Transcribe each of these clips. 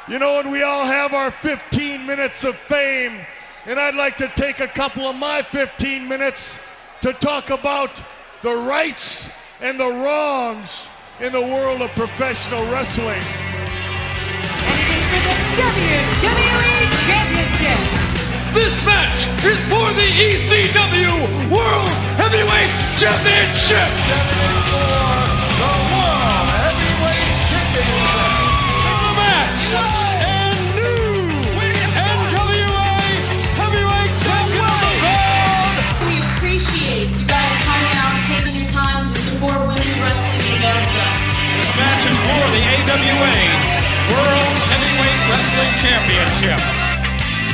You know, and we all have our 15 minutes of fame, and I'd like to take a couple of my 15 minutes to talk about the rights and the wrongs in the world of professional wrestling. And it is for the WWE Championship. This match is for the ECW World Heavyweight Championship. The World Heavyweight Championship. The match and new NWA Heavyweight Champion. We appreciate you guys coming out and taking your time to support women's wrestling in America. This match is for the AWA World Heavyweight Wrestling Championship.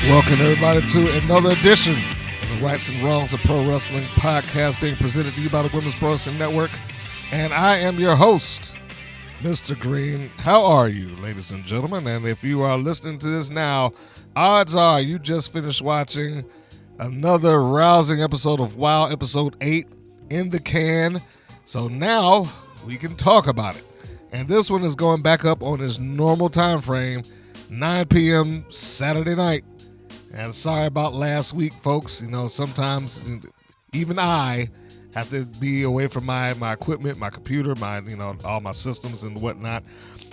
Welcome everybody to another edition of the Rights and Wrongs of Pro Wrestling podcast being presented to you by the Women's Pro Wrestling Network. And I am your host, Mr. Green. How are you, ladies and gentlemen? And if you are listening to this now, odds are you just finished watching another rousing episode of WoW, episode 8 in the can. So now we can talk about it. And this one is going back up on its normal time frame, 9 p.m. Saturday night. And sorry about last week, folks. You know, sometimes even I have to be away from my equipment, my computer, all my systems and whatnot.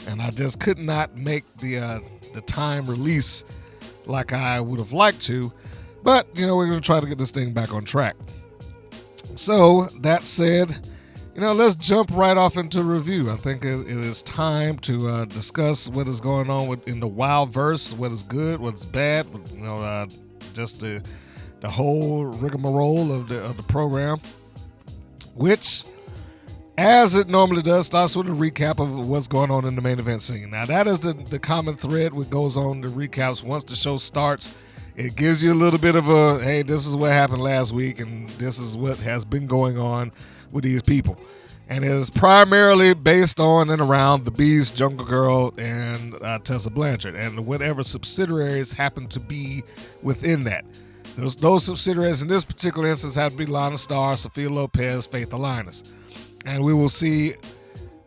And I just could not make the time release like I would have liked to. But, we're going to try to get this thing back on track. So, that said, let's jump right off into review. I think it is time to discuss what is going on in the WoW verse, what is good, what's bad, just the whole rigmarole of the program, which, as it normally does, starts with a recap of what's going on in the main event scene. Now, that is the common thread what goes on the recaps once the show starts. It gives you a little bit of a, hey, this is what happened last week, and this is what has been going on with these people. And it is primarily based on and around the Beast, Jungle Girl, and Tessa Blanchard, and whatever subsidiaries happen to be within that. Those subsidiaries in this particular instance have to be Lana Star, Sophia Lopez, Faith The Lioness. And we will see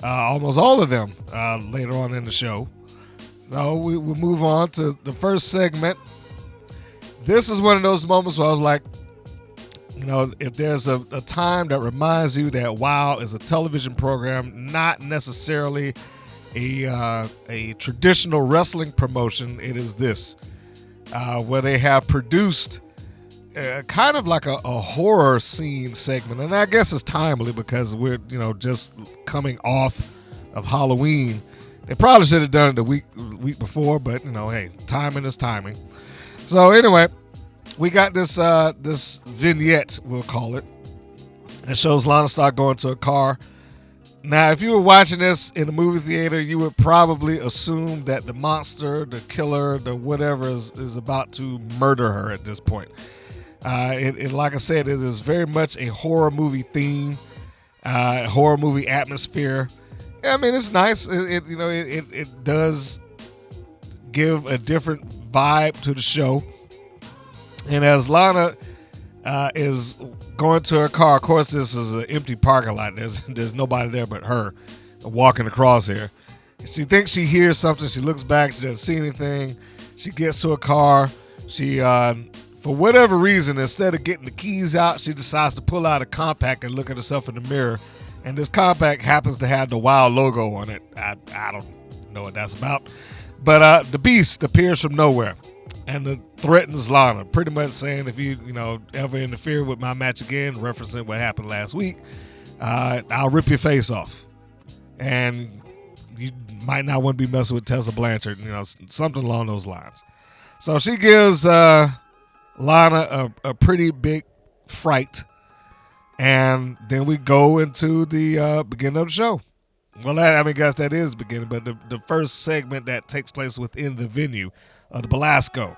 almost all of them later on in the show. So we will move on to the first segment. This is one of those moments where I was like, if there's a time that reminds you that WoW is a television program, not necessarily a traditional wrestling promotion, it is this, where they have produced kind of like a horror scene segment. And I guess it's timely because we're, just coming off of Halloween. They probably should have done it the week before, but, hey, timing is timing. So anyway, we got this vignette, we'll call it. It shows Lana Star going to a car. Now, if you were watching this in a movie theater, you would probably assume that the monster, the killer, the whatever is about to murder her at this point. It like I said, it is very much a horror movie theme, horror movie atmosphere. I mean, it's nice. It does give a different vibe to the show. And as Lana is going to her car, of course, this is an empty parking lot. There's nobody there but her walking across here. She thinks she hears something. She looks back. She doesn't see anything. She gets to her car. She, for whatever reason, instead of getting the keys out, she decides to pull out a compact and look at herself in the mirror. And this compact happens to have the WoW logo on it. I don't know what that's about. But the Beast appears from nowhere and threatens Lana, pretty much saying, if you ever interfere with my match again, referencing what happened last week, I'll rip your face off. And you might not want to be messing with Tessa Blanchard, something along those lines. So she gives Lana a pretty big fright. And then we go into the beginning of the show. Well, I guess that is the beginning, but the first segment that takes place within the venue of the Belasco.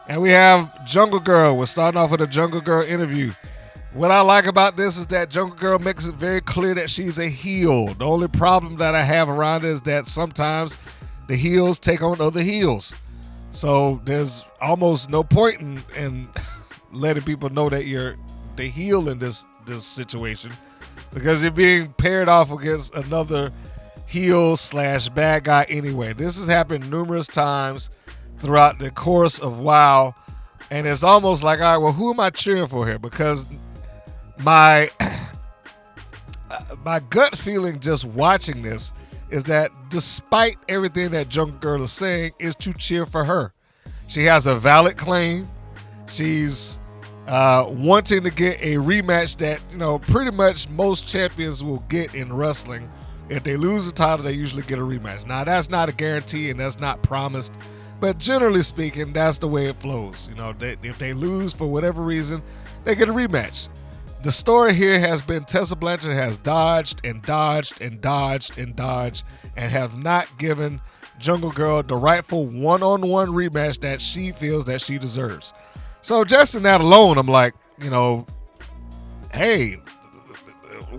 And we have Jungle Girl. We're starting off with a Jungle Girl interview. What I like about this is that Jungle Girl makes it very clear that she's a heel. The only problem that I have around it is that sometimes the heels take on other heels. So there's almost no point in letting people know that you're the heel in this situation, because you're being paired off against another heel / bad guy anyway. This has happened numerous times throughout the course of WoW, and it's almost like, all right, well, who am I cheering for here? Because my my gut feeling just watching this is that despite everything that Jungle Girl is saying, is to cheer for her. She has a valid claim. She's wanting to get a rematch that, pretty much most champions will get in wrestling. If they lose the title, they usually get a rematch. Now, that's not a guarantee and that's not promised, but generally speaking, that's the way it flows. If they lose for whatever reason, they get a rematch. The story here has been Tessa Blanchard has dodged and dodged and dodged and dodged and have not given Jungle Girl the rightful one-on-one rematch that she feels that she deserves. So just in that alone, I'm like, hey,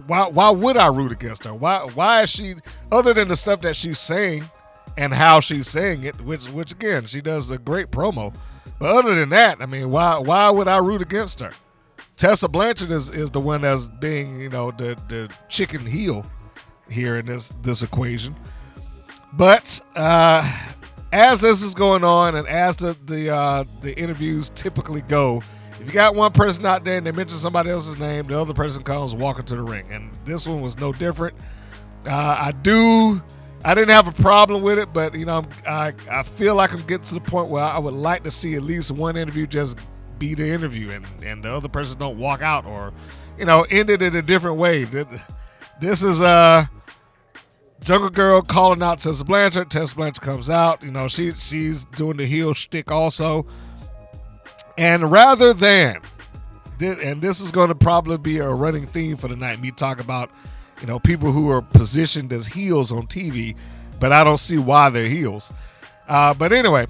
why would I root against her? Why is she, other than the stuff that she's saying and how she's saying it, which again, she does a great promo. But other than that, I mean, why would I root against her? Tessa Blanchard is the one that's being, the chicken heel here in this equation. But as this is going on and as the interviews typically go, if you got one person out there and they mention somebody else's name, the other person comes walking to the ring. And this one was no different. I didn't have a problem with it, but I feel like I'm getting to the point where I would like to see at least one interview just be the interview and the other person don't walk out or end it in a different way. This is Jungle Girl calling out Tessa Blanchard. Tessa Blanchard comes out. She's doing the heel shtick also. And rather than, and this is going to probably be a running theme for the night, me talk about people who are positioned as heels on TV, but I don't see why they're heels. But anyway,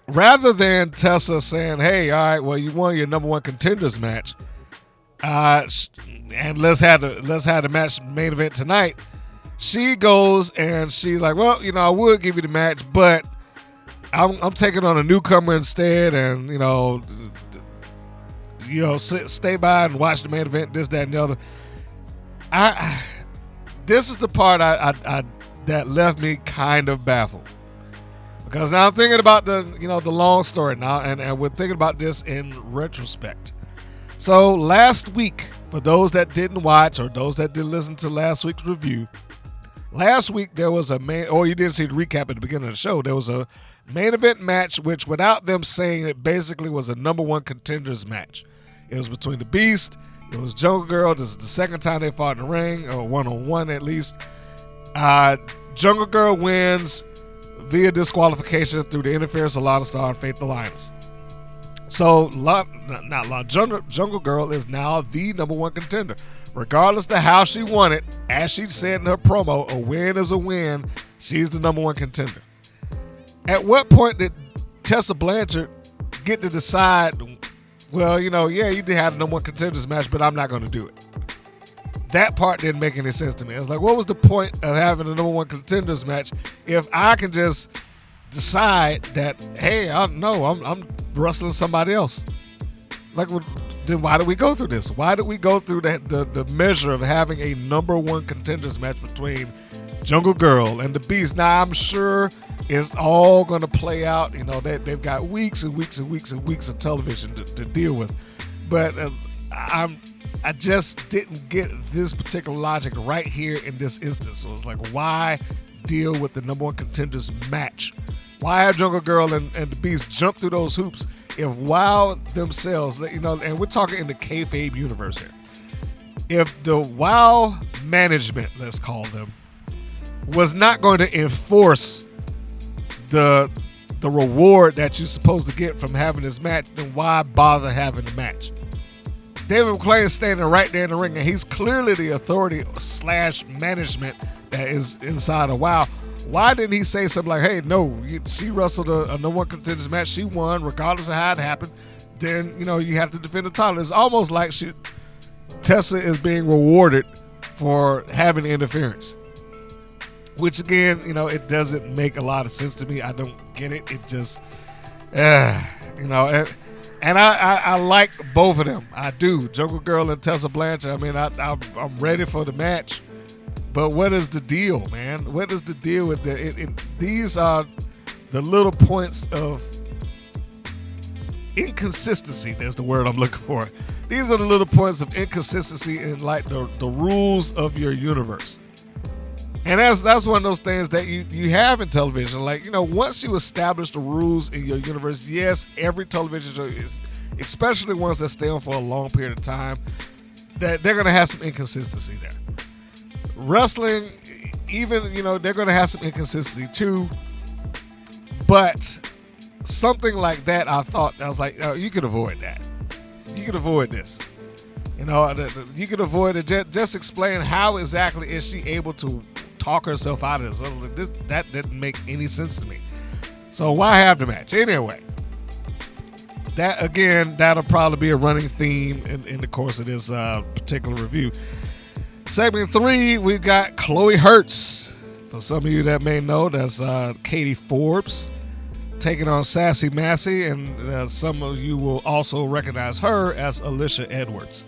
rather than Tessa saying, hey, all right, well, you won your number one contenders match, and let's have the match main event tonight, she goes and she's like, well, I would give you the match, but I'm taking on a newcomer instead, and stay by and watch the main event, this, that, and the other. This is the part I that left me kind of baffled, because now I'm thinking about the long story now, and we're thinking about this in retrospect. So last week, for those that didn't watch or those that didn't listen to last week's review, last week there was a you didn't see the recap at the beginning of the show. There was a main event match, which without them saying it, basically was a number one contenders match. It was between the Beast. It was Jungle Girl. This is the second time they fought in the ring, or one-on-one at least. Jungle Girl wins via disqualification through the interference of Lana Star and Faith The Lioness. So, Jungle Girl is now the number one contender. Regardless of how she won it, as she said in her promo, a win is a win. She's the number one contender. At what point did Tessa Blanchard get to decide, well, you did have the number one contenders match, but I'm not going to do it? That part didn't make any sense to me. It's like, what was the point of having the number one contenders match if I can just decide that, hey, I'm wrestling somebody else? Like, then why did we go through this? Why did we go through the measure of having a number one contenders match between Jungle Girl and the Beast? Now, I'm sure it's all going to play out. They've got weeks and weeks and weeks and weeks of television to deal with. But I just didn't get this particular logic right here in this instance. So it's like, why deal with the number one contenders match? Why have Jungle Girl and the Beast jump through those hoops if WoW themselves, and we're talking in the kayfabe universe here, if the WoW management, let's call them, was not going to enforce the reward that you're supposed to get from having this match, then why bother having the match? David McClain is standing right there in the ring, and he's clearly the authority / management that is inside of WoW. Why didn't he say something like, hey, no, she wrestled a number one contenders match, she won, regardless of how it happened, then, you have to defend the title. It's almost like Tessa is being rewarded for having interference. Which, again, it doesn't make a lot of sense to me. I don't get it. It just, and I like both of them. I do. Jungle Girl and Tessa Blanchard. I mean, I'm ready for the match. But what is the deal, man? What is the deal with these are the little points of inconsistency. That's the word I'm looking for. These are the little points of inconsistency in like the rules of your universe. And that's one of those things that you have in television. Like, once you establish the rules in your universe, yes, every television show is, especially ones that stay on for a long period of time, that they're going to have some inconsistency there. Wrestling, even, they're going to have some inconsistency too. But something like that, I was like, oh, you could avoid that. You could avoid this. You could avoid it. Just explain how exactly is she able to talk herself out of this. That didn't make any sense to me. So why have the match? Anyway, that'll probably be a running theme in the course of this particular review. Segment 3, we've got Chloe Hertz. For some of you that may know, that's Katie Forbes taking on Sassy Massey, and some of you will also recognize her as Alicia Edwards.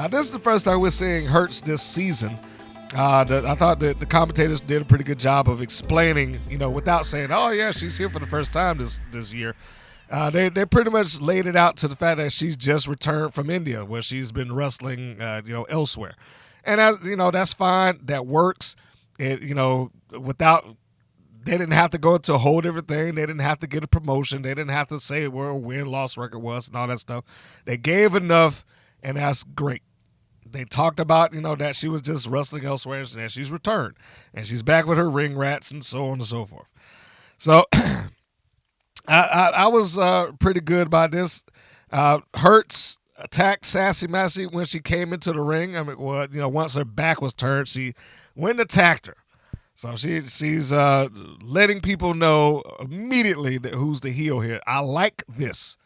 This is the first time we're seeing Hertz this season. I thought that the commentators did a pretty good job of explaining, without saying, oh yeah, she's here for the first time this year. They pretty much laid it out to the fact that she's just returned from India, where she's been wrestling, elsewhere. And that's fine. That works. They didn't have to go into a whole different thing. They didn't have to get a promotion. They didn't have to say where a win-loss record was and all that stuff. They gave enough, and that's great. They talked about, that she was just wrestling elsewhere, and that she's returned. And she's back with her ring rats and so on and so forth. So I was pretty good about this. Hertz attacked Sassy Massey when she came into the ring. Once her back was turned, she went and attacked her. So she's letting people know immediately that who's the heel here. I like this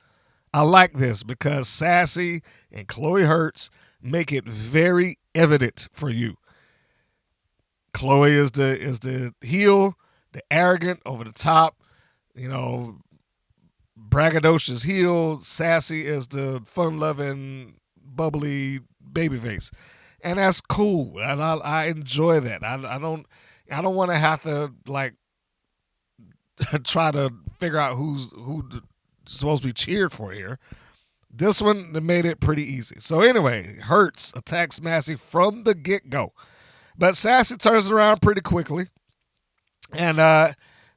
because Sassy and Chloe Hertz make it very evident for you. Chloe is the heel, the arrogant, over the top, braggadocious heel. Sassy is the fun-loving, bubbly babyface, and that's cool. And I enjoy that. I don't want to have to try to figure out who's supposed to be cheered for here. This one made it pretty easy. So anyway, Hertz attacks Massey from the get-go, but Sassy turns it around pretty quickly, and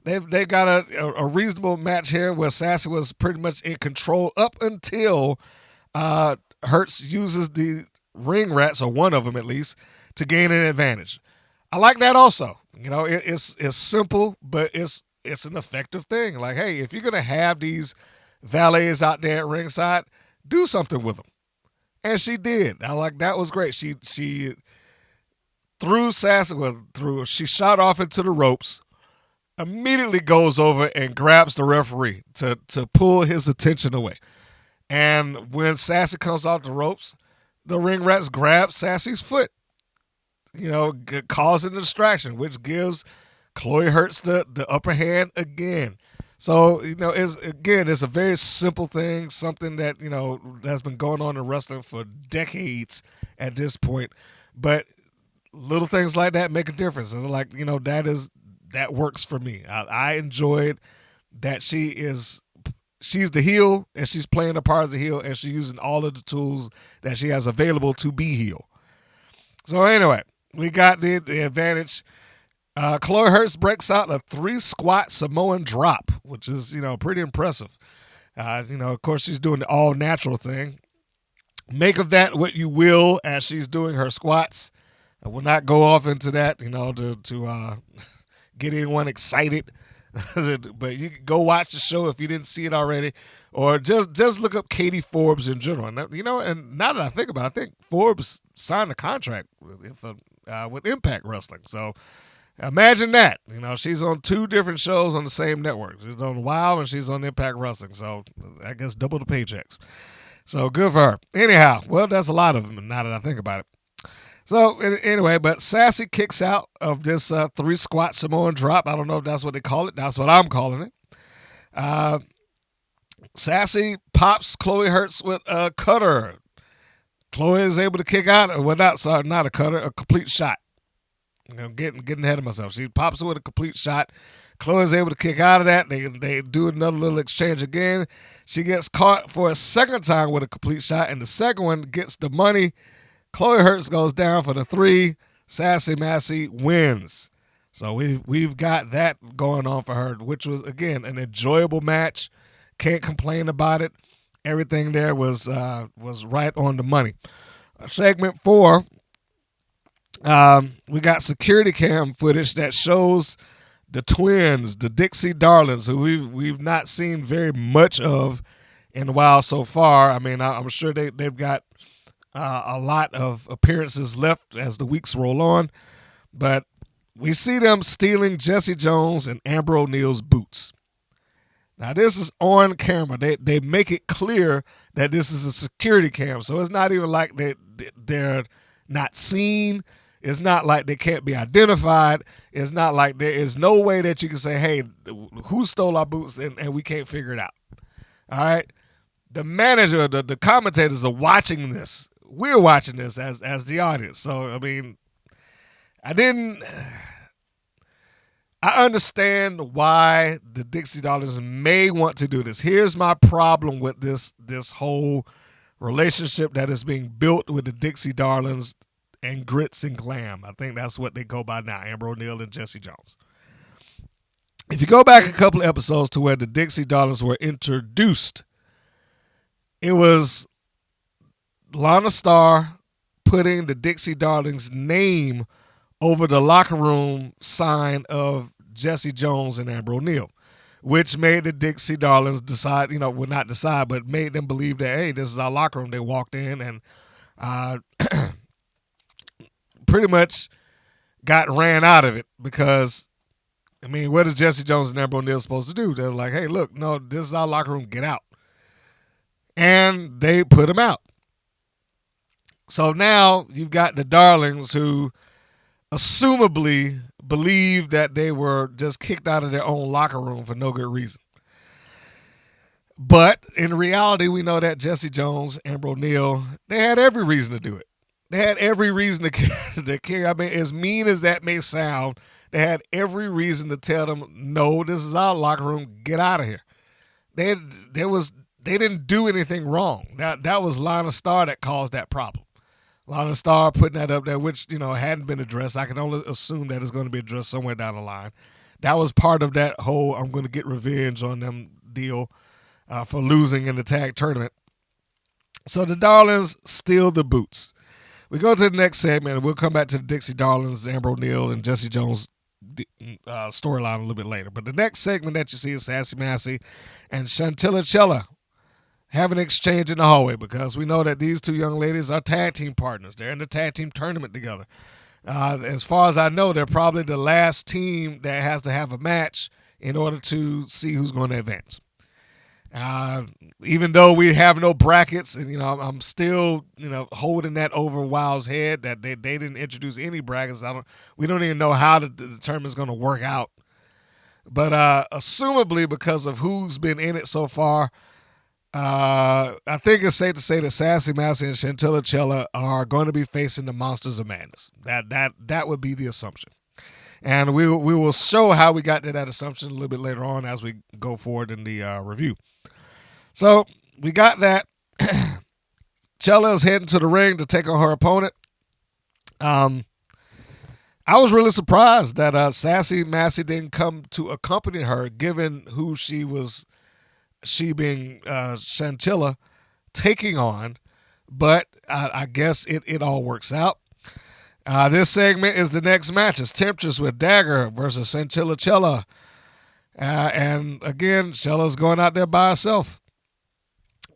they got a reasonable match here where Sassy was pretty much in control up until Hertz uses the ring rats, or one of them at least, to gain an advantage. I like that also. It's simple, but it's an effective thing. Like, hey, if you're gonna have these valets out there at ringside, do something with them, and she did. That was great. She threw Sassy through. She shot off into the ropes. Immediately goes over and grabs the referee to pull his attention away. And when Sassy comes off the ropes, the ring rats grab Sassy's foot, causing a distraction, which gives Chloe Hertz the upper hand again. So, it's a very simple thing, something that, that's been going on in wrestling for decades at this point. But little things like that make a difference. And that works for me. I enjoyed that she's the heel, and she's playing the part of the heel, and she's using all of the tools that she has available to be heel. So anyway, we got the advantage. Chloe Hertz breaks out a 3-squat Samoan drop, which is, pretty impressive. Of course, she's doing the all-natural thing. Make of that what you will as she's doing her squats. I will not go off into that, to get anyone excited. But you can go watch the show if you didn't see it already, or just look up Katie Forbes in general. And, and now that I think about it, I think Forbes signed a contract with Impact Wrestling. So imagine that. She's on 2 different shows on the same network. She's on WOW and she's on Impact Wrestling. So I guess double the paychecks. So good for her. Anyhow, well, that's a lot of them now that I think about it. So anyway, but Sassy kicks out of this 3-squat Samoan drop. I don't know if that's what they call it. That's what I'm calling it. Sassy pops Chloe Hertz with a cutter. Chloe is able to kick out. Well, not a cutter, a complete shot. I'm getting ahead of myself. She pops her with a complete shot. Chloe's able to kick out of that. They do another little exchange again. She gets caught for a second time with a complete shot, and the second one gets the money. Chloe Hertz goes down for the 3. Sassy Massey wins. So we've got that going on for her, which was, again, an enjoyable match. Can't complain about it. Everything there was right on the money. Segment 4, we got security cam footage that shows the twins, the Dixie Darlings, who we've not seen very much of in a while so far. I mean, I'm sure they've got a lot of appearances left as the weeks roll on, but we see them stealing Jesse Jones and Amber O'Neal's boots. Now, this is on camera. They make it clear that this is a security cam, so it's not even like they're not seen. It's not like they can't be identified. It's not like there is no way that you can say, hey, who stole our boots, and we can't figure it out. All right? The manager, the commentators are watching this. We're watching this as the audience. So, I mean, I understand why the Dixie Darlings may want to do this. Here's my problem with this whole relationship that is being built with the Dixie Darlings and Grits and Glam. I think that's what they go by now, Amber O'Neal and Jesse Jones. If you go back a couple of episodes to where the Dixie Darlings were introduced, it was Lana Starr putting the Dixie Darlings' name over the locker room sign of Jesse Jones and Amber O'Neal, which made the Dixie Darlings decide, well, not decide, but made them believe that, hey, this is our locker room. They walked in and pretty much got ran out of it because, I mean, what is Jesse Jones and Amber O'Neal supposed to do? They're like, hey, look, no, this is our locker room. Get out. And they put him out. So now you've got the Darlings who assumably believe that they were just kicked out of their own locker room for no good reason. But in reality, we know that Jesse Jones, Amber O'Neal, they had every reason to do it. They had every reason to kick. I mean, as mean as that may sound, they had every reason to tell them, no, this is our locker room. Get out of here. They didn't do anything wrong. That was Lana Starr that caused that problem. Lana Starr putting that up there, which, hadn't been addressed. I can only assume that it's going to be addressed somewhere down the line. That was part of that whole I'm going to get revenge on them deal for losing in the tag tournament. So the Darlings steal the boots. We go to the next segment, and we'll come back to the Dixie Darlings, Amber O'Neal, and Jesse Jones storyline a little bit later. But the next segment that you see is Sassy Massey and Chantilly Chella have an exchange in the hallway because we know that these two young ladies are tag team partners. They're in the tag team tournament together. As far as I know, they're probably the last team that has to have a match in order to see who's going to advance. Even though we have no brackets, and I'm still holding that over Wild's head that they didn't introduce any brackets. We don't even know how the tournament is going to work out. But assumably because of who's been in it so far, I think it's safe to say that Sassy Massey and Chantilly Chella are going to be facing the Monsters of Madness. That would be the assumption. And we will show how we got to that assumption a little bit later on as we go forward in the review. So we got that. Chella is heading to the ring to take on her opponent. I was really surprised that Sassy Massey didn't come to accompany her, given who she being Chantilly taking on. But I guess it all works out. This segment is the next match. It's Temptress with Dagger versus Chantilly Chella. And again, Chella's going out there by herself.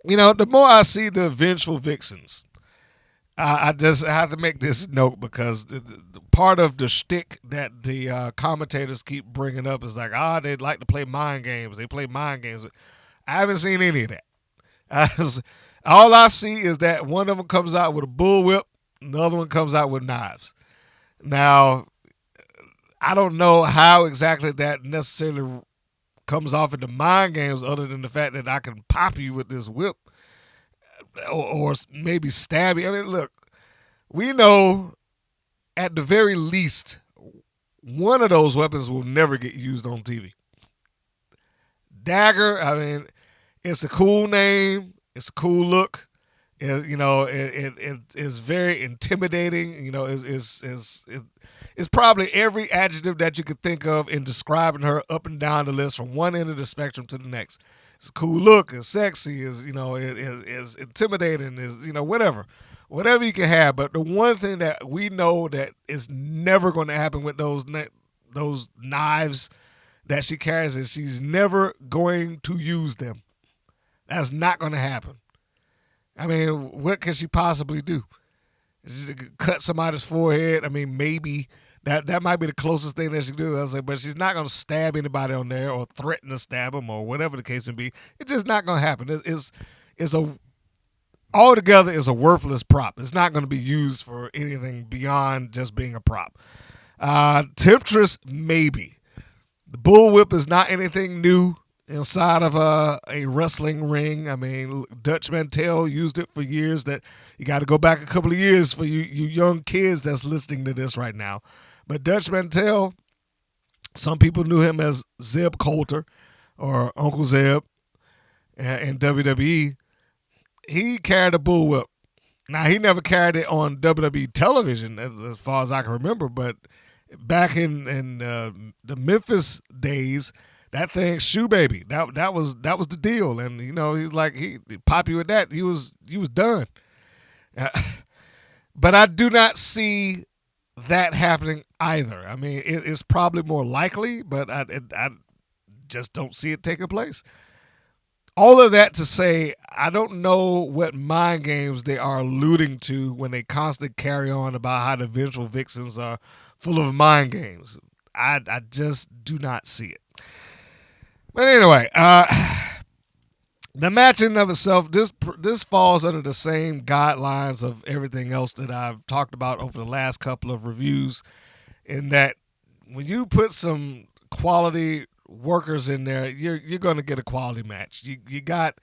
The more I see the Vengeful Vixens, I just have to make this note because the part of the shtick that the commentators keep bringing up is like, they'd like to play mind games. They play mind games. I haven't seen any of that. All I see is that one of them comes out with a bullwhip, and the other one comes out with knives. Now, I don't know how exactly that necessarily comes off into mind games other than the fact that I can pop you with this whip or maybe stab you. I mean, look, we know at the very least one of those weapons will never get used on TV. Dagger, I mean, it's a cool name. It's a cool look. It is very intimidating. It's probably every adjective that you could think of in describing her up and down the list from one end of the spectrum to the next. It's a cool look. It's sexy. Is intimidating. Is whatever you can have. But the one thing that we know that is never going to happen with those knives that she carries is she's never going to use them. That's not going to happen. I mean, what can she possibly do? She cut somebody's forehead. I mean, maybe that might be the closest thing that she can do. I was like, but she's not going to stab anybody on there or threaten to stab them or whatever the case may be. It's just not going to happen. Altogether is a worthless prop. It's not going to be used for anything beyond just being a prop. Temptress, maybe. The bullwhip is not anything new inside of a wrestling ring. I mean, Dutch Mantel used it for years. That you got to go back a couple of years for you young kids that's listening to this right now. But Dutch Mantel, some people knew him as Zeb Coulter or Uncle Zeb in WWE. He carried a bullwhip. Now, he never carried it on WWE television as far as I can remember, but back in the Memphis days, that thing, shoe baby, that was the deal. And he's like, he pop you with that, he was done. But I do not see that happening either. I mean, it's probably more likely, but I just don't see it taking place. All of that to say, I don't know what mind games they are alluding to when they constantly carry on about how the vengeful vixens are full of mind games. I just do not see it. But anyway, the match in and of itself, this falls under the same guidelines of everything else that I've talked about over the last couple of reviews, in that when you put some quality workers in there, you're going to get a quality match. You got,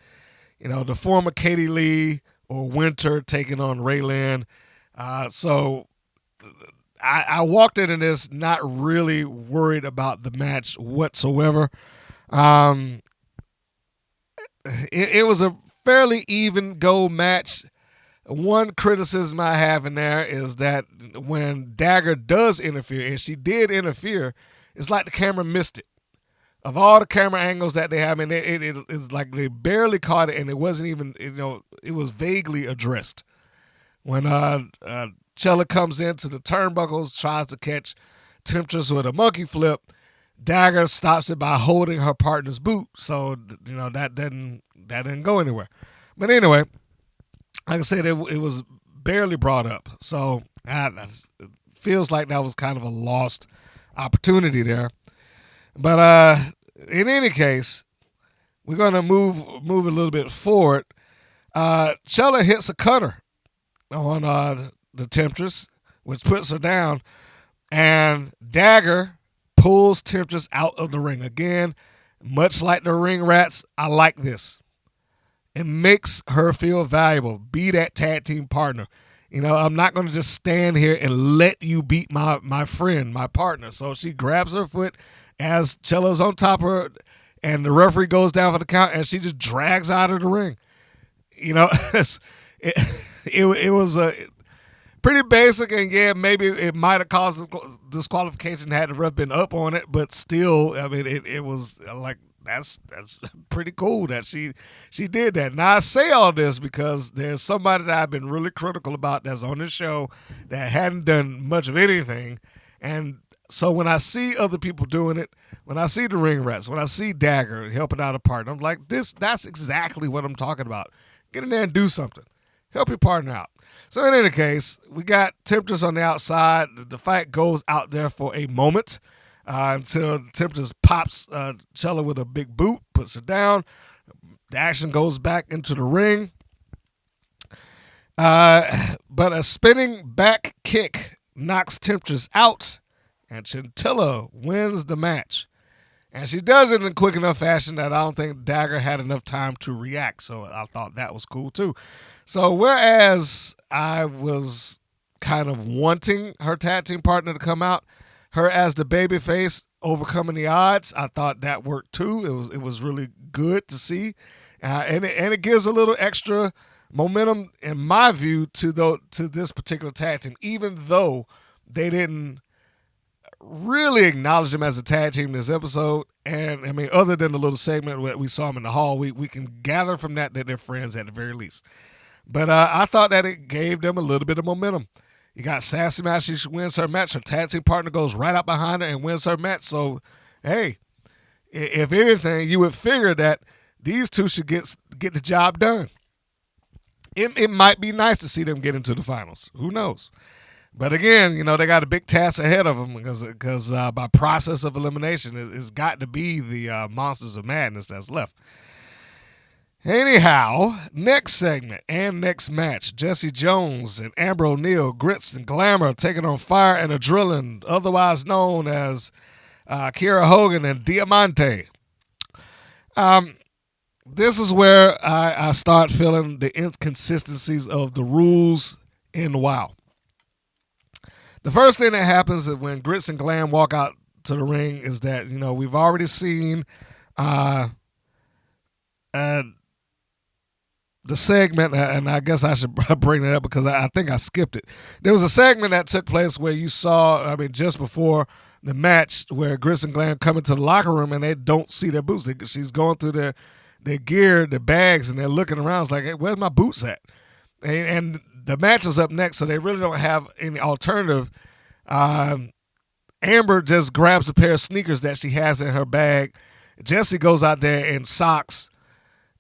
the former Katie Lee or Winter taking on Raylan. So I walked into this not really worried about the match whatsoever. It was a fairly even go match. One criticism I have in there is that when Dagger does interfere, and she did interfere, it's like the camera missed it. Of all the camera angles that they have, and it's like they barely caught it, and it wasn't even, it was vaguely addressed. When Chella comes into the turnbuckles, tries to catch Temptress with a monkey flip, Dagger stops it by holding her partner's boot. So, that didn't go anywhere. But anyway, like I said, it was barely brought up. So it feels like that was kind of a lost opportunity there. But in any case, we're going to move a little bit forward. Chella hits a cutter on the Temptress, which puts her down. And Dagger pulls Temptress out of the ring. Again, much like the ring rats, I like this. It makes her feel valuable. Be that tag team partner. I'm not going to just stand here and let you beat my friend, my partner. So she grabs her foot as Chella's on top of her, and the referee goes down for the count, and she just drags out of the ring. It was pretty basic, and yeah, maybe it might have caused disqualification had the ref been up on it, but still, I mean, it was like, that's pretty cool that she did that. Now, I say all this because there's somebody that I've been really critical about that's on this show that hadn't done much of anything, and so when I see other people doing it, when I see the ring rats, when I see Dagger helping out a partner, I'm like, that's exactly what I'm talking about. Get in there and do something. Help your partner out. So in any case, we got Temptress on the outside. The fight goes out there for a moment until Temptress pops Chella with a big boot, puts her down. The action goes back into the ring. But a spinning back kick knocks Temptress out, and Chantilly wins the match. And she does it in a quick enough fashion that I don't think Dagger had enough time to react. So I thought that was cool too. So whereas I was kind of wanting her tag team partner to come out, her as the babyface overcoming the odds. I thought that worked too. It was really good to see, and it gives a little extra momentum, in my view, to this particular tag team, even though they didn't really acknowledge them as a tag team in this episode. And I mean, other than the little segment where we saw them in the hall, we can gather from that they're friends at the very least. But I thought that it gave them a little bit of momentum. You got Sassy Massey, she wins her match. Her tag team partner goes right out behind her and wins her match. So, hey, if anything, you would figure that these two should get the job done. It might be nice to see them get into the finals. Who knows? But again, they got a big task ahead of them because by process of elimination, it's got to be the Monsters of Madness that's left. Anyhow, next segment and next match, Jesse Jones and Amber O'Neal, Grits and Glamour taking on Fire and Adrenaline, otherwise known as Kiera Hogan and Diamante. This is where I start feeling the inconsistencies of the rules in WoW. The first thing that happens is when Grits and Glam walk out to the ring is that, we've already seen the segment, and I guess I should bring it up because I think I skipped it. There was a segment that took place where you saw, just before the match, where Grits and Glam come into the locker room and they don't see their boots. She's going through their gear, their bags, and they're looking around. It's like, hey, where's my boots at? And the match is up next, so they really don't have any alternative. Amber just grabs a pair of sneakers that she has in her bag. Jesse goes out there in socks.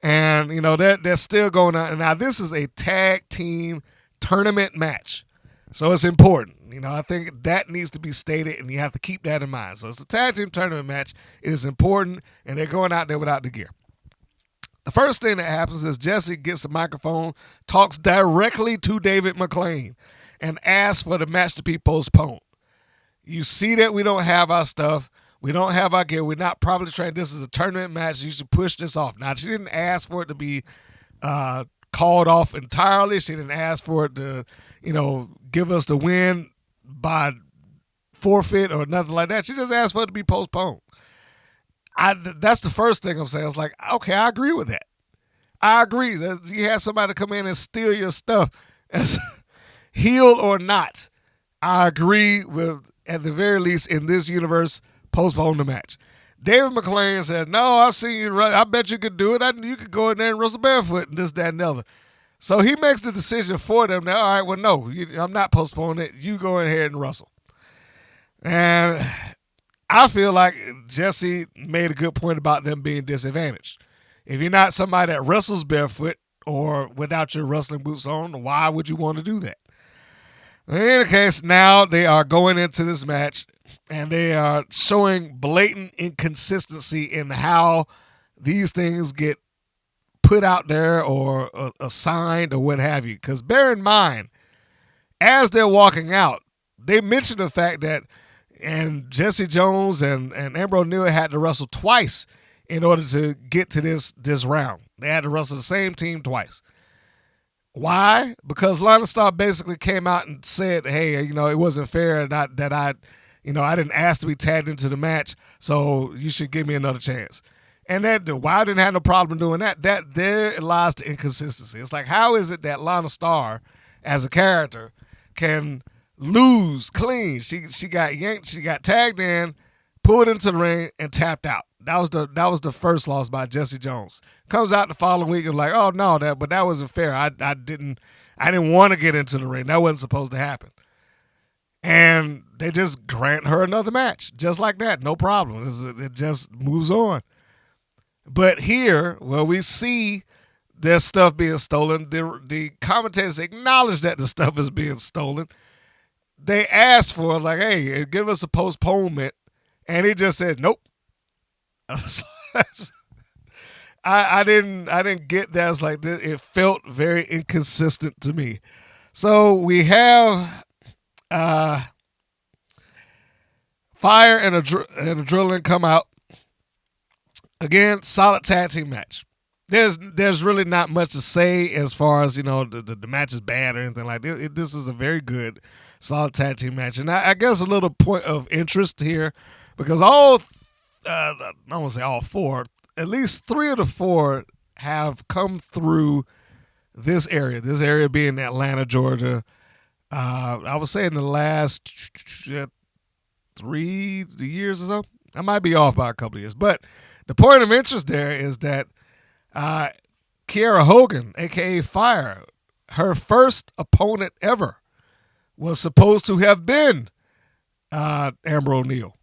And, they're still going on. Now, this is a tag team tournament match. So it's important. I think that needs to be stated, and you have to keep that in mind. So it's a tag team tournament match. It is important, and they're going out there without the gear. The first thing that happens is Jesse gets the microphone, talks directly to David McLean, and asks for the match to be postponed. You see that we don't have our stuff. We don't have our gear. We're not properly trained. This is a tournament match. You should push this off. Now, she didn't ask for it to be called off entirely. She didn't ask for it to, give us the win by forfeit or nothing like that. She just asked for it to be postponed. That's the first thing I'm saying. It's like, okay, I agree with that. I agree that you have somebody come in and steal your stuff, as heel or not. I agree with, at the very least in this universe, postpone the match. David McLean says, no, I see you. I bet you could do it. You could go in there and wrestle barefoot and this, that, and the other. So he makes the decision for them. Now, all right, well, no, I'm not postponing it. You go ahead and wrestle. And I feel like Jesse made a good point about them being disadvantaged. If you're not somebody that wrestles barefoot or without your wrestling boots on, why would you want to do that? In any case, now they are going into this match, and they are showing blatant inconsistency in how these things get put out there or assigned or what have you. Because bear in mind, as they're walking out, they mention the fact that and Jesse Jones and Amber O'Neal had to wrestle twice in order to get to this round. They had to wrestle the same team twice. Why? Because Lana Star basically came out and said, hey, it wasn't fair and I didn't ask to be tagged into the match, so you should give me another chance. And why I didn't have no problem doing that. That there lies the inconsistency. It's like, how is it that Lana Star, as a character, can lose clean? She got yanked, she got tagged in, pulled into the ring, and tapped out. That was the first loss by Jesse Jones. Comes out the following week and like, oh no, but that wasn't fair. I didn't want to get into the ring. That wasn't supposed to happen. And they just grant her another match, just like that, no problem. It just moves on. But here, where we see their stuff being stolen, the commentators acknowledge that the stuff is being stolen. They asked for, like, hey, give us a postponement, and he just said, nope. I didn't get that. It's like this. It felt very inconsistent to me. So we have Fire and Adrenaline come out. Again, solid tag team match. There's really not much to say as far as, the match is bad or anything like that. This is a very good, solid tag team match. And I guess a little point of interest here, because I won't say all four, at least 3 of the 4 have come through this area being Atlanta, Georgia. I would say in the last 3 years or so. I might be off by a couple of years. But the point of interest there is that Kiera Hogan, a.k.a. Fire, her first opponent ever was supposed to have been Amber O'Neal.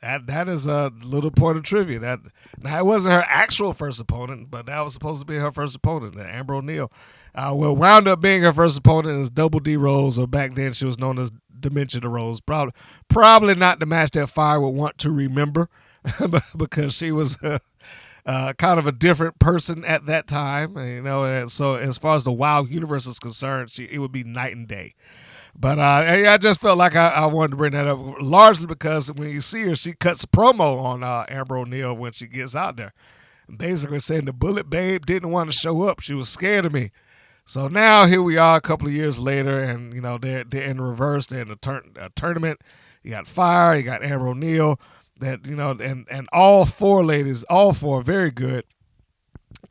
That is a little point of trivia. Now, it wasn't her actual first opponent, but that was supposed to be her first opponent, Amber O'Neal. What wound up being her first opponent is Double D Rose, or back then she was known as Dimension Rose. Probably not the match that Fire would want to remember because she was kind of a different person at that time, And so as far as the WoW universe is concerned, it would be night and day. But I just felt like I wanted to bring that up, largely because when you see her, she cuts a promo on Amber O'Neal when she gets out there, basically saying the Bullet Babe didn't want to show up. She was scared of me. So now here we are a couple of years later, and they're in reverse. They're in a tournament. You got Fire, you got Amber O'Neal, and all 4 ladies, all 4 very good.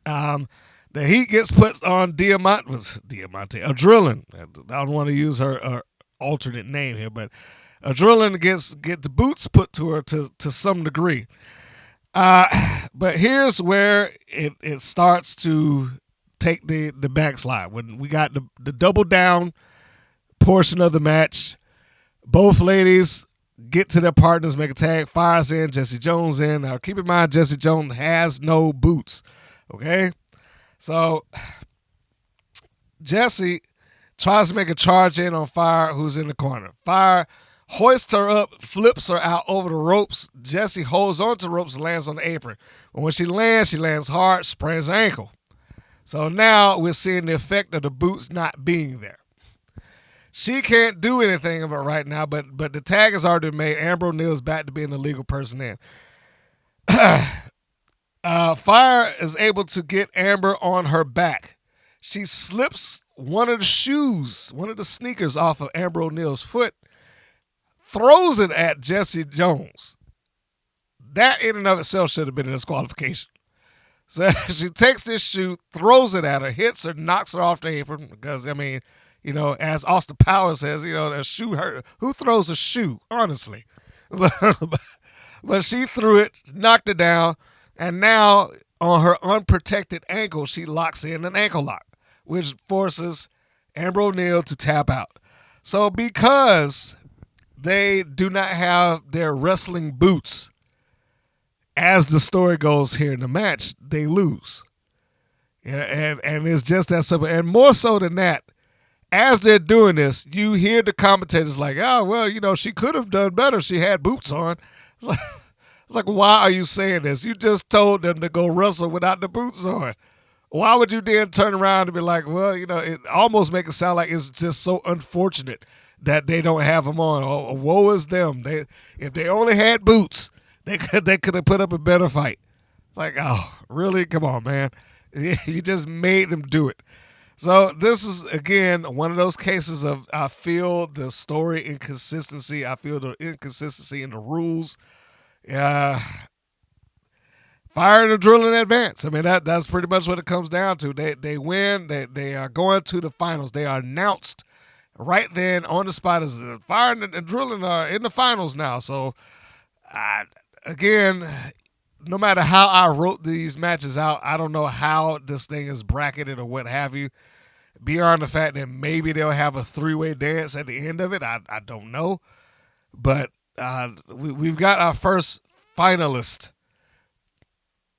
The heat gets put on Adrenaline. I don't want to use her alternate name here, but Adrenaline get the boots put to her to some degree. But here's where it starts to take the backslide. When we got the double down portion of the match, both ladies get to their partners, make a tag. Fire's in, Jesse Jones in. Now keep in mind, Jesse Jones has no boots. Okay? So Jesse tries to make a charge in on Fire, who's in the corner. Fire hoists her up, flips her out over the ropes. Jesse holds onto the ropes and lands on the apron. But when she lands hard, sprains her ankle. So now we're seeing the effect of the boots not being there. She can't do anything of it right now, but the tag has already been made. Amber O'Neal's back to being the legal person in. Fire is able to get Amber on her back. She slips one of the sneakers off of Amber O'Neal's foot, throws it at Jesse Jones. That in and of itself should have been a disqualification. So she takes this shoe, throws it at her, hits her, knocks her off the apron because, as Austin Powers says, a shoe hurt. Who throws a shoe, honestly? But she threw it, knocked it down, and now on her unprotected ankle, she locks in an ankle lock, which forces Amber O'Neal to tap out. So because they do not have their wrestling boots, as the story goes here in the match, they lose. Yeah, and it's just that simple. And more so than that, as they're doing this, you hear the commentators like, oh, well, she could have done better. She had boots on. It's like, why are you saying this? You just told them to go wrestle without the boots on. Why would you then turn around and be like, well, it almost make it sound like it's just so unfortunate that they don't have them on. Oh, woe is them. If they only had boots, they could have put up a better fight. Like, oh, really? Come on, man. You just made them do it. So this is, again, one of those cases of I feel the story inconsistency. I feel the inconsistency in the rules. Fire and Adrenaline advance. I mean, that's pretty much what it comes down to. They win. They are going to the finals. They are announced right then on the spot as the Fire and Adrenaline are in the finals now. So, again, no matter how I wrote these matches out, I don't know how this thing is bracketed or what have you. Beyond the fact that maybe they'll have a 3-way dance at the end of it, I don't know. But we've got our first finalist,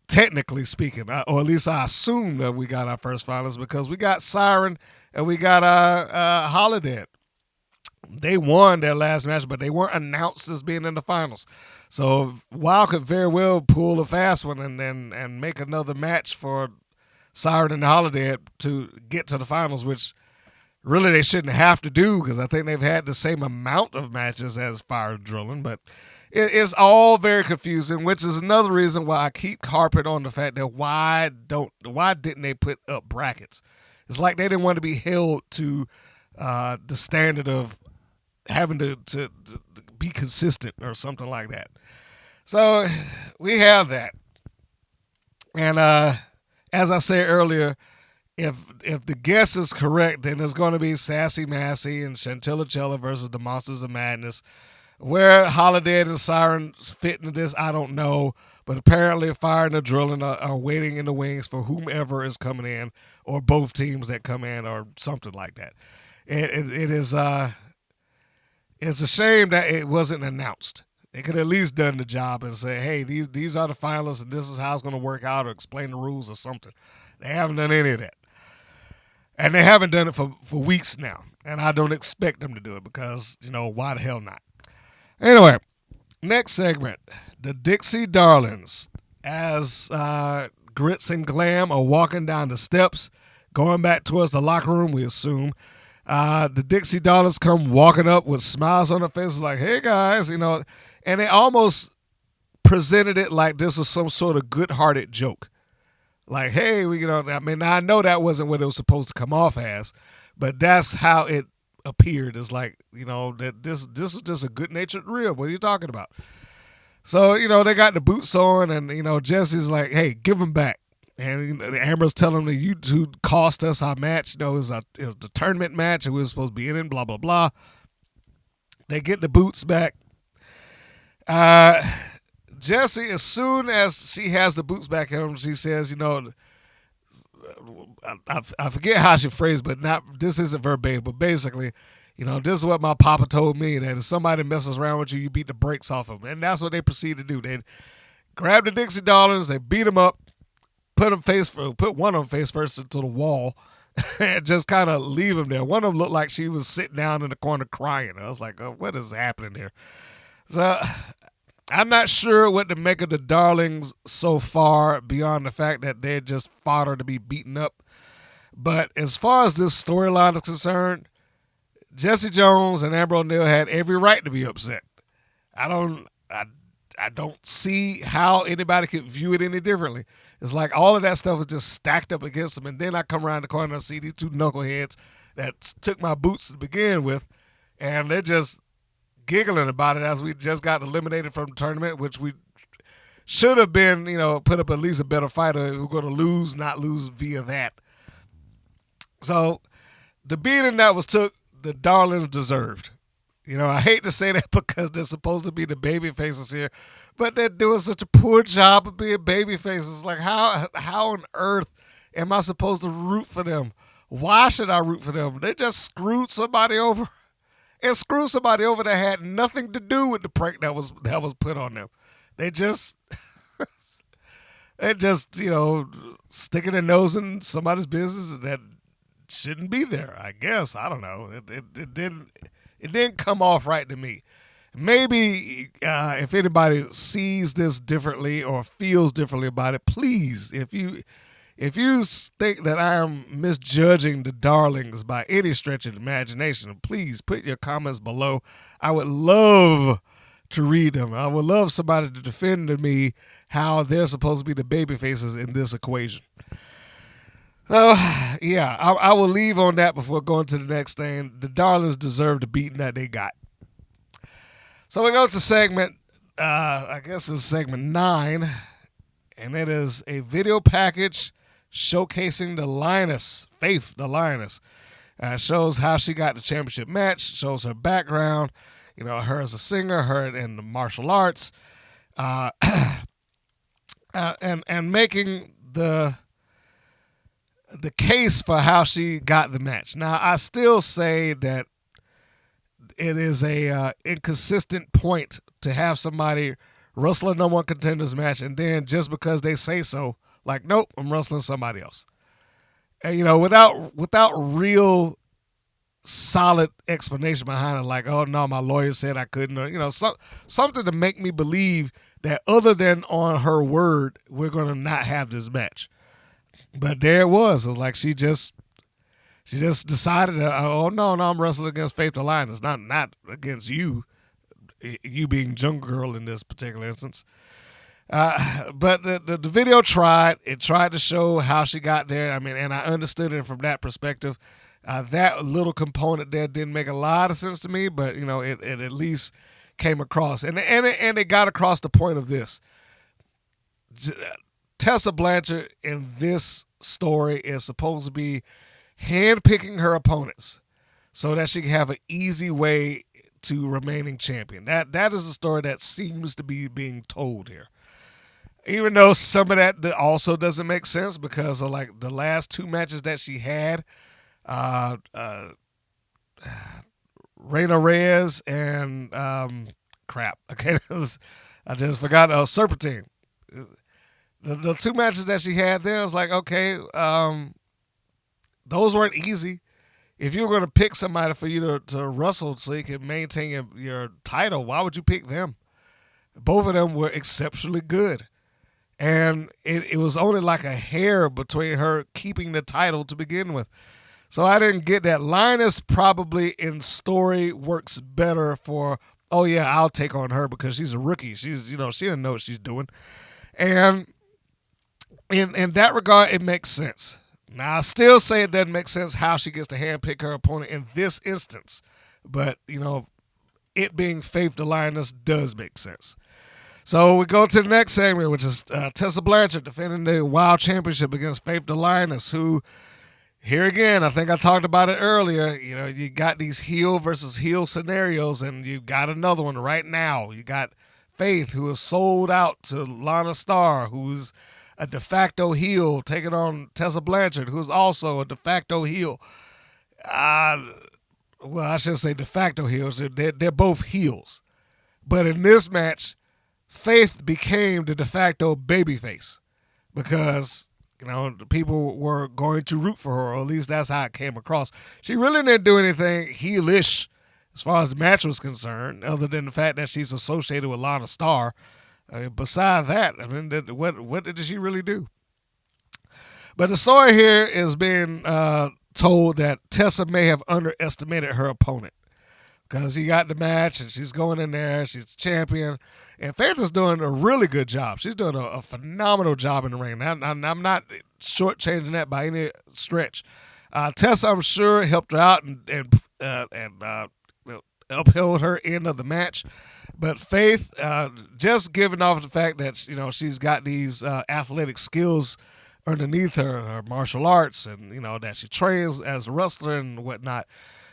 technically speaking, or at least I assume that we got our first finalist because we got Siren and we got Holiday. They won their last match, but they weren't announced as being in the finals. So Wild could very well pull a fast one and make another match for Siren and Holiday to get to the finals, which really they shouldn't have to do because I think they've had the same amount of matches as Fire Drilling. But it's all very confusing, which is another reason why I keep harping on the fact that why didn't they put up brackets? It's like they didn't want to be held to the standard of having to be consistent or something like that. So we have that. And as I said earlier, if the guess is correct, then it's going to be Sassy Massey and Chantilly Chella versus the Monsters of Madness. Where Holiday and Siren fit into this, I don't know. But apparently Fire and the Drilling are waiting in the wings for whomever is coming in, or both teams that come in, or something like that. It is it's a shame that it wasn't announced. They could have at least done the job and say, hey, these are the finalists and this is how it's going to work out, or explain the rules or something. They haven't done any of that. And they haven't done it for weeks now. And I don't expect them to do it because, why the hell not? Anyway, next segment, the Dixie Darlings. As Grits and Glam are walking down the steps, going back towards the locker room, we assume. The Dixie Darlings come walking up with smiles on their faces like, hey, guys, and they almost presented it like this was some sort of good-hearted joke. Like, hey, I know that wasn't what it was supposed to come off as, but that's how it appeared. It's like, that this was just a good-natured rib. What are you talking about? So, they got the boots on, and, Jesse's like, hey, give them back. And Amber's telling them that you two cost us our match. It was the tournament match, and we were supposed to be in it, blah, blah, blah. They get the boots back. Jessie, as soon as she has the boots back in them, she says, I forget how she phrased, but this isn't verbatim, but basically, this is what my papa told me, that if somebody messes around with you, you beat the brakes off of them. And that's what they proceed to do. They grab the Dixie Darlings, they beat them up, put one of them face first into the wall, and just kind of leave them there. One of them looked like she was sitting down in the corner crying. I was like, oh, what is happening here? So I'm not sure what to make of the Darlings so far, beyond the fact that they're just fodder to be beaten up. But as far as this storyline is concerned, Jesse Jones and Amber O'Neal had every right to be upset. I don't see how anybody could view it any differently. It's like all of that stuff is just stacked up against them, and then I come around the corner and see these two knuckleheads that took my boots to begin with, and they're just giggling about it as we just got eliminated from the tournament, which we should have been, put up at least a better fighter. We're going to not lose via that. So the beating that was took, the Darlings deserved. I hate to say that because they're supposed to be the baby faces here, but they're doing such a poor job of being baby faces. Like, how on earth am I supposed to root for them? Why should I root for them? They just screwed somebody over. And screwed somebody over that had nothing to do with the prank that was put on them. They just sticking their nose in somebody's business that shouldn't be there, I guess. I don't know. It didn't come off right to me. Maybe if anybody sees this differently or feels differently about it, please, if you think that I am misjudging the Darlings by any stretch of the imagination, please put your comments below. I would love to read them. I would love somebody to defend to me how they're supposed to be the baby faces in this equation. So, yeah, I will leave on that before going to the next thing. The Darlings deserve the beating that they got. So we go to segment, I guess it's segment 9, and it is a video package showcasing the Lioness, Faith the Lioness. Shows how she got the championship match, shows her background, her as a singer, her in the martial arts, and making the case for how she got the match. Now, I still say that it is a inconsistent point to have somebody wrestle a number one contenders match, and then just because they say so, like, nope, I'm wrestling somebody else. And, without real solid explanation behind it, like, oh, no, my lawyer said I couldn't, or, something to make me believe that other than on her word, we're going to not have this match. But there it was. It was like she just decided that, oh, no, I'm wrestling against Faith The Lioness, not against you being Jungle Girl in this particular instance. But the video tried to show how she got there. I mean, and I understood it from that perspective. That little component there didn't make a lot of sense to me, but it at least came across, and it got across the point of this. Tessa Blanchard in this story is supposed to be handpicking her opponents so that she can have an easy way to remaining champion. That is a story that seems to be being told here. Even though some of that also doesn't make sense because of like the last two matches that she had, Reina Reyes and crap. Okay, I just forgot Serpentine. The two matches that she had there, I was like, okay, those weren't easy. If you were going to pick somebody for you to wrestle so you can maintain your title, why would you pick them? Both of them were exceptionally good. And it was only like a hair between her keeping the title to begin with. So I didn't get that. Lioness probably in story works better for, oh yeah, I'll take on her because she's a rookie. She's, she doesn't know what she's doing. And in that regard, it makes sense. Now, I still say it doesn't make sense how she gets to handpick her opponent in this instance. But, it being Faith the Lioness does make sense. So we go to the next segment, which is Tessa Blanchard defending the Wild Championship against Faith the Lioness, who, here again, I think I talked about it earlier, you got these heel versus heel scenarios, and you got another one right now. You got Faith, who is sold out to Lana Starr, who's a de facto heel, taking on Tessa Blanchard, who's also a de facto heel. Well, I shouldn't say de facto heels. They're both heels. But in this match, Faith became the de facto babyface because, the people were going to root for her, or at least that's how it came across. She really didn't do anything heelish as far as the match was concerned, other than the fact that she's associated with Lana Starr. Beside that, what did she really do? But the story here is being told that Tessa may have underestimated her opponent because he got the match and she's going in there, she's the champion, and Faith is doing a really good job. She's doing a phenomenal job in the ring. I'm not shortchanging that by any stretch. Tessa, I'm sure, helped her out and upheld her end of the match. But Faith, just giving off the fact that, she's got these athletic skills underneath her martial arts, and, that she trains as a wrestler and whatnot.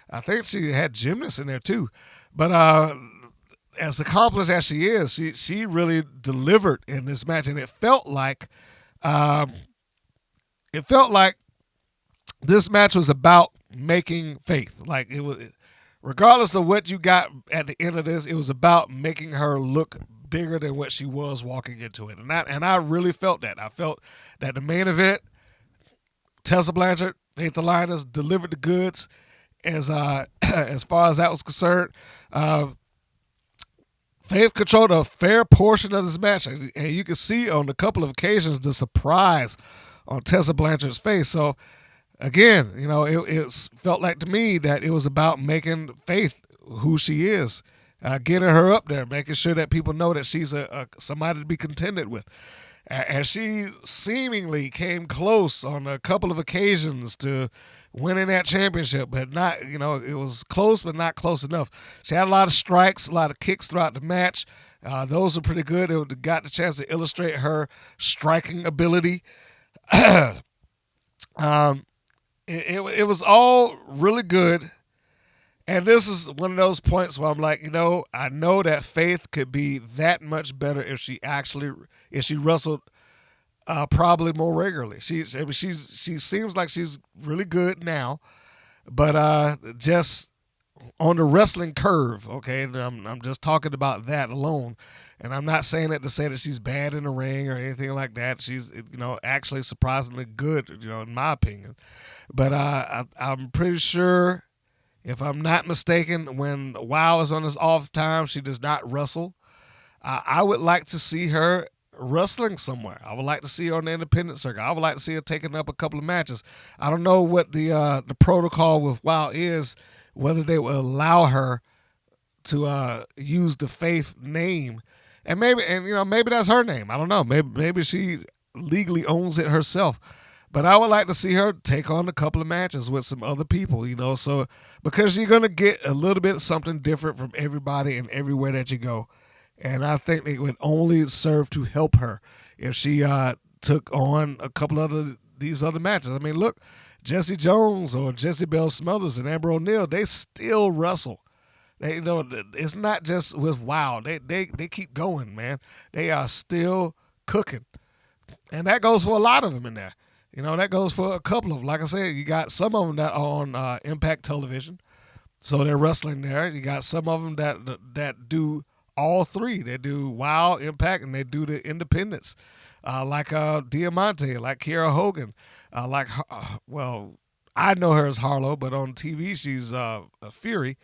I think she had gymnasts in there too. But as accomplished as she is, she really delivered in this match. And it felt like this match was about making Faith. Like it was, regardless of what you got at the end of this, it was about making her look bigger than what she was walking into it. And I really felt that. I felt that the main event, Tessa Blanchard, Faith the Lioness, delivered the goods as far as that was concerned. Faith controlled a fair portion of this match, and you can see on a couple of occasions the surprise on Tessa Blanchard's face. So again, it felt like to me that it was about making Faith who she is, getting her up there, making sure that people know that she's somebody to be contended with. And she seemingly came close on a couple of occasions to winning that championship, but not, it was close, but not close enough. She had a lot of strikes, a lot of kicks throughout the match. Those were pretty good. It got the chance to illustrate her striking ability. It was all really good. And this is one of those points where I'm like, I know that Faith could be that much better if she wrestled probably more regularly. She seems like she's really good now, but just on the wrestling curve, okay? I'm just talking about that alone, and I'm not saying it to say that she's bad in the ring or anything like that. She's actually surprisingly good, in my opinion. But I'm pretty sure, if I'm not mistaken, when WOW is on this off time, she does not wrestle. I would like to see her wrestling somewhere. I would like to see her on the independent circuit. I would like to see her taking up a couple of matches. I don't know what the protocol with WOW is, whether they will allow her to use the Faith name, and maybe that's her name. I don't know. Maybe she legally owns it herself. But I would like to see her take on a couple of matches with some other people, so because you're going to get a little bit something different from everybody and everywhere that you go. And I think it would only serve to help her if she took on a couple of these other matches. I mean, look, Jesse Jones or Jessie Belle Smothers and Amber O'Neal, they still wrestle. They, it's not just with WOW. They keep going, man. They are still cooking. And that goes for a lot of them in there. That goes for a couple of them. Like I said, you got some of them that are on Impact Television, so they're wrestling there. You got some of them that do all three. They do WOW, Impact, and they do the independents, like Diamante, like Kiera Hogan, I know her as Harlow, but on TV she's a Fury.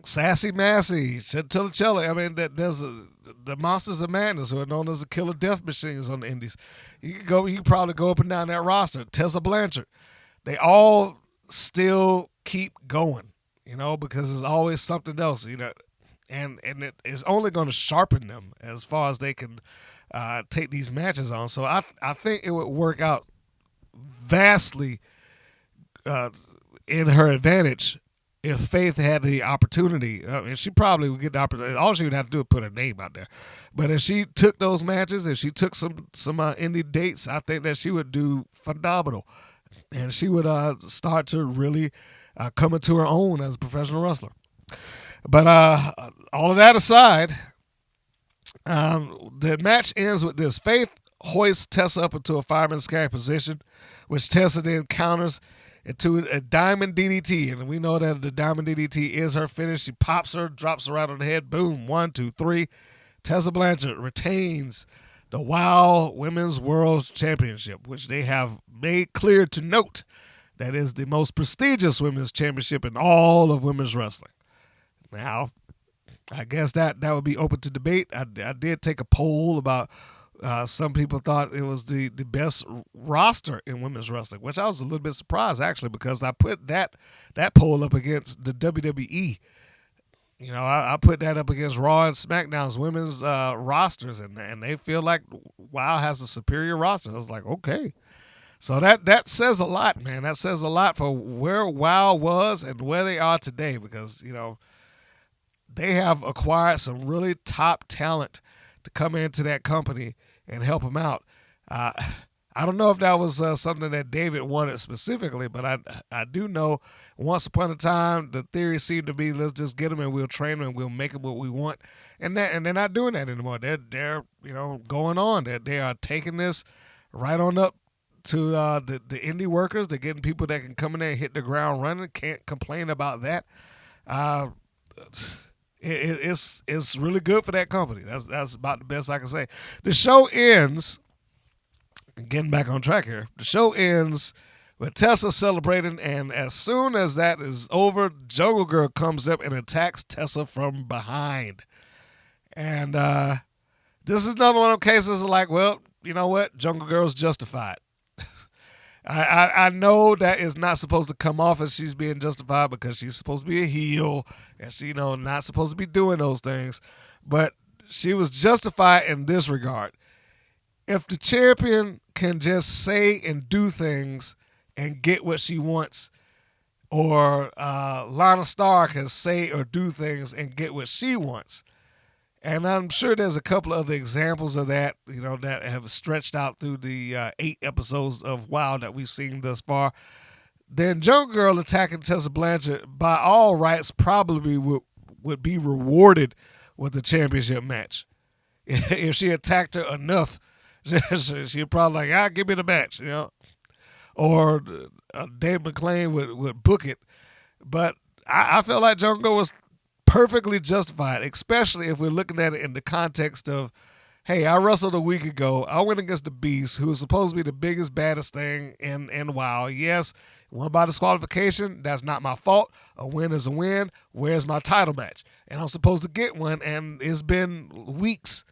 Sassy Massey, Chantilly, Chella. I mean, there's the Monsters of Madness, who are known as the Killer Death Machines on the Indies. You can probably go up and down that roster. Tessa Blanchard. They all still keep going, because there's always something else, and it is only going to sharpen them as far as they can take these matches on. So I think it would work out vastly in her advantage if Faith had the opportunity. And she probably would get the opportunity. All she would have to do is put her name out there. But if she took those matches, if she took some indie dates, I think that she would do phenomenal. And she would start to really come into her own as a professional wrestler. But all of that aside, the match ends with this. Faith hoists Tessa up into a fireman's carry position, which Tessa then counters into a diamond DDT. And we know that the diamond DDT is her finish. She pops her, drops her right on the head. Boom. 1, 2, 3. Tessa Blanchard retains the WOW Women's World Championship, which they have made clear to note that is the most prestigious women's championship in all of women's wrestling. Now, I guess that would be open to debate. I did take a poll about some people thought it was the best roster in women's wrestling, which I was a little bit surprised, actually, because I put that poll up against the WWE. I put that up against Raw and SmackDown's women's rosters, and they feel like WOW has a superior roster. I was like, okay. So that says a lot, man. That says a lot for where WOW was and where they are today, because, they have acquired some really top talent to come into that company and help them out. I don't know if that was something that David wanted specifically, but I do know once upon a time the theory seemed to be, let's just get them and we'll train them and we'll make them what we want. And they're not doing that anymore. They're going on. They are taking this right on up to the indie workers. They're getting people that can come in there and hit the ground running. Can't complain about that. It's really good for that company. That's about the best I can say. The show ends, getting back on track here, the show ends with Tessa celebrating, and as soon as that is over, Jungle Girl comes up and attacks Tessa from behind. And this is another one of those cases of like, well, you know what? Jungle Girl's justified. I know that is not supposed to come off as she's being justified because she's supposed to be a heel and she, not supposed to be doing those things. But she was justified in this regard. If the champion can just say and do things and get what she wants, or Lana Starr can say or do things and get what she wants, and I'm sure there's a couple of other examples of that, that have stretched out through the 8 episodes of WOW that we've seen thus far, then Jungle Girl attacking Tessa Blanchard, by all rights, probably would be rewarded with a championship match. If she attacked her enough, she'd probably like, give me the match, Or Dave McClain would book it. But I feel like Jungle Girl was perfectly justified, especially if we're looking at it in the context of, hey, I wrestled a week ago. I went against the Beast, who was supposed to be the biggest, baddest thing in WOW. Yes, won by disqualification. That's not my fault. A win is a win. Where's my title match? And I'm supposed to get one, and it's been weeks,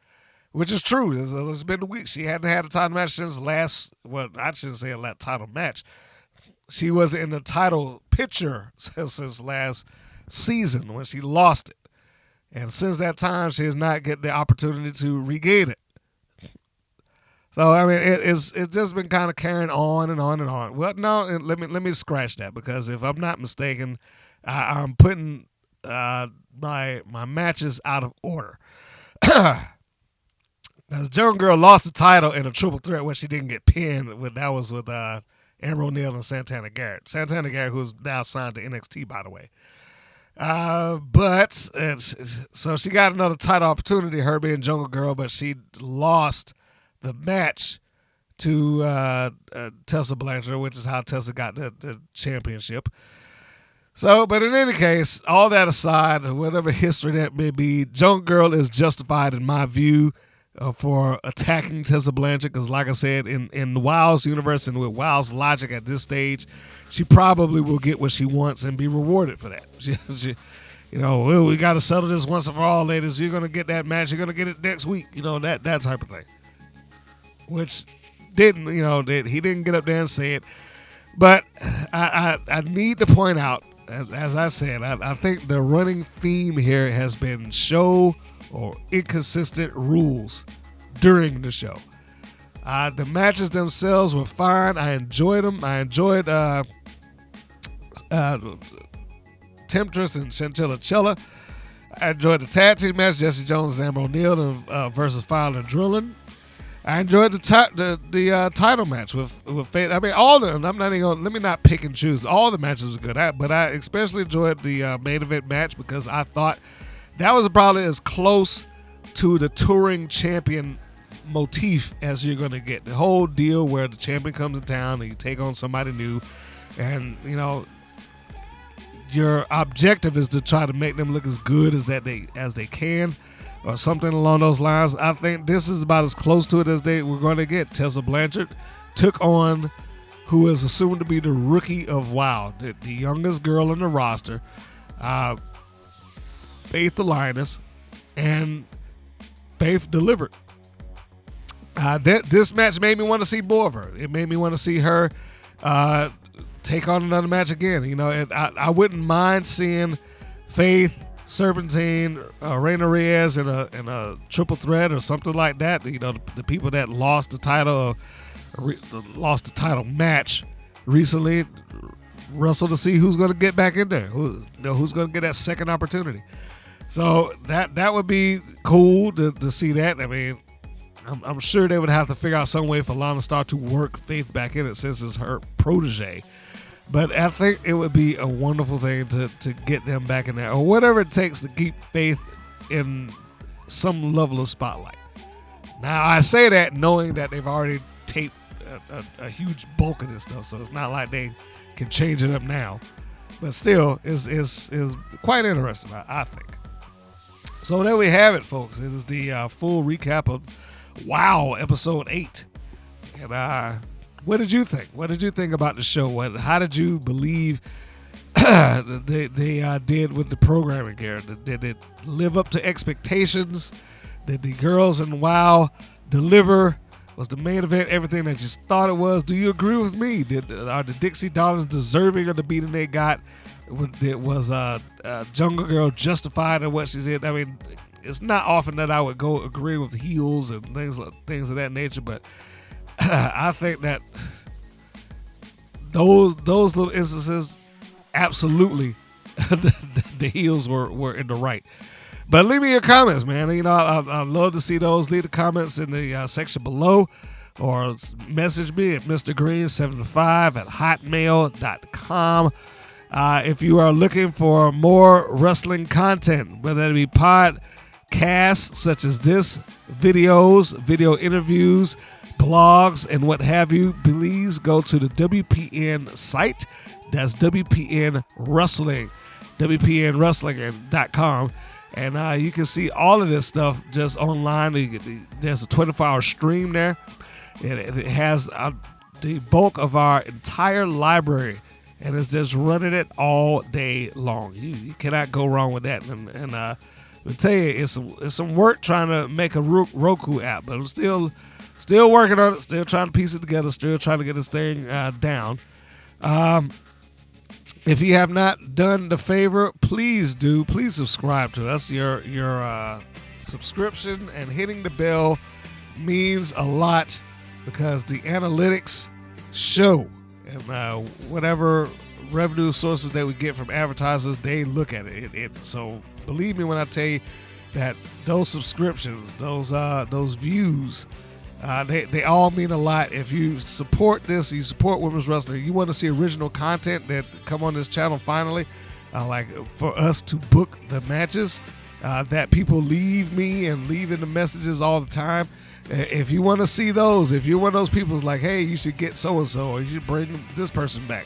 which is true. It's been weeks. She hadn't had a title match since last, well, I shouldn't say a title match. She was in the title picture since last season when she lost it, and since that time she has not get the opportunity to regain it. So I mean, it's just been kind of carrying on and on and on. Well, no, let me scratch that, because if I'm not mistaken, I'm putting my matches out of order. Now, Jungle Girl lost the title in a triple threat where she didn't get pinned. That was with Amber O'Neal and Santana Garrett. Santana Garrett, who's now signed to NXT, by the way. So she got another title opportunity, her being Jungle Girl, but she lost the match to Tessa Blanchard, which is how Tessa got the championship. So, but in any case, all that aside, whatever history that may be, Jungle Girl is justified in my view for attacking Tessa Blanchard, because like I said, in WoW's universe and with WoW's logic at this stage, she probably will get what she wants and be rewarded for that. She well, we got to settle this once and for all, ladies. You're going to get that match. You're going to get it next week. That type of thing. Which didn't, he didn't get up there and say it. But I need to point out, as I said, I think the running theme here has been show or inconsistent rules during the show. The matches themselves were fine. I enjoyed them. I enjoyed Temptress and Chantilly Chella. I enjoyed the tag team match, Jesse Jones and Amber O'Neal versus Fire and Drilling. I enjoyed the title match with Faith. I mean, all of them. I'm not even gonna, let me not pick and choose. All the matches were good, but I especially enjoyed the main event match, because I thought that was probably as close to the touring champion motif as you're going to get. The whole deal where the champion comes in town and you take on somebody new, and your objective is to try to make them look as good as they can, or something along those lines. I think this is about as close to it as we're going to get. Tessa Blanchard took on who is assumed to be the rookie of WoW, the youngest girl in the roster, Faith The Lioness, and Faith delivered. This match made me want to see more of her. It made me want to see her take on another match again. I wouldn't mind seeing Faith, Serpentine, Reina Reyes in a triple threat or something like that. The people that lost the title match recently wrestle to see who's going to get back in there, who's going to get that second opportunity. So that would be cool to see that. I mean, I'm sure they would have to figure out some way for Lana Star to work Faith back in it, since it's her protege. But I think it would be a wonderful thing to get them back in there, or whatever it takes to keep Faith in some level of spotlight. Now, I say that knowing that they've already taped a huge bulk of this stuff, so it's not like they can change it up now. But still, is quite interesting, I think. So there we have it, folks. It is the full recap of WoW Episode 8. And what did you think? What did you think about the show? How did you believe they did with the programming here? Did it live up to expectations? Did the girls in WoW deliver? Was the main event everything that you thought it was? Do you agree with me? Are the Dixie Darlings deserving of the beating they got? Was Jungle Girl justified in what she did? I mean, it's not often that I would go agree with heels and things of that nature, but I think that those little instances, absolutely, the heels were in the right. But leave me your comments, man. I'd love to see those. Leave the comments in the section below, or message me at mrgreen75@hotmail.com. If you are looking for more wrestling content, whether it be podcasts such as this, videos, video interviews, blogs, and what have you, please go to the WPN site. That's WPN Wrestling, WPNWrestling.com. And you can see all of this stuff just online. There's a 24-hour stream there. It has the bulk of our entire library, and it's just running it all day long. You cannot go wrong with that. And I'll tell you, it's some work trying to make a Roku app, but I'm still working on it, still trying to piece it together, still trying to get this thing down. If you have not done the favor, please subscribe to us. Your subscription and hitting the bell means a lot because the analytics show, and whatever revenue sources that we get from advertisers, they look at it. So believe me when I tell you that those subscriptions, those views, they all mean a lot. If you support this, you support women's wrestling, you want to see original content that come on this channel finally, like for us to book the matches that people leave me and leave in the messages all the time. If you want to see those, if you're one of those people who's like, hey, you should get so-and-so, or you should bring this person back.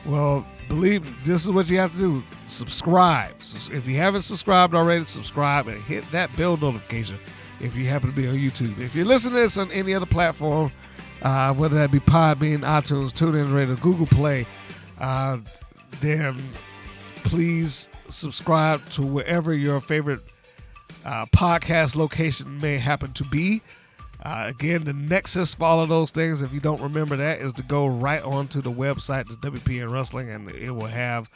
Well, believe me, this is what you have to do. Subscribe. So if you haven't subscribed already, subscribe and hit that bell notification if you happen to be on YouTube. If you're listening to this on any other platform, whether that be Podbean, iTunes, TuneIn Radio, Google Play, then please subscribe to wherever your favorite podcast location may happen to be. Again, the nexus for all of those things, if you don't remember that, is to go right onto the website, the WPN Wrestling, and it will have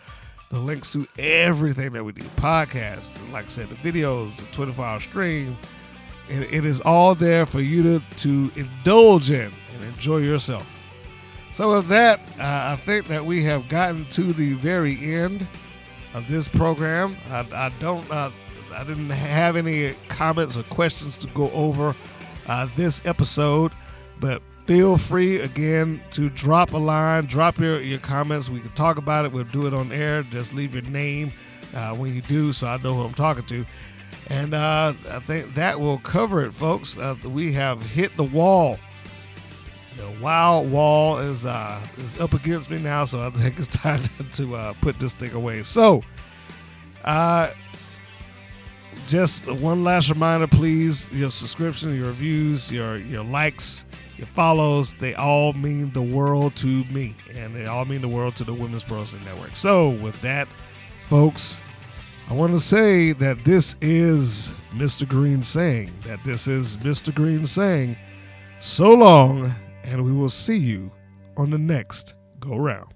the links to everything that we do. Podcasts, like I said, the videos, the 24-hour stream. It is all there for you to indulge in and enjoy yourself. So with that, I think that we have gotten to the very end of this program. I didn't have any comments or questions to go over this episode, but feel free again to drop a line, drop your comments. We can talk about it. We'll do it on air. Just leave your name when you do, so I know who I'm talking to. And I think that will cover it, folks. We have hit the wall. The wild wall is up against me now, so I think it's time to put this thing away. So, just one last reminder, please. Your subscription, your reviews, your likes, your follows, they all mean the world to me, and they all mean the world to the Women's Pro Wrestling Network. So, with that, folks, I want to say that this is Mr. Green saying so long, and we will see you on the next go round.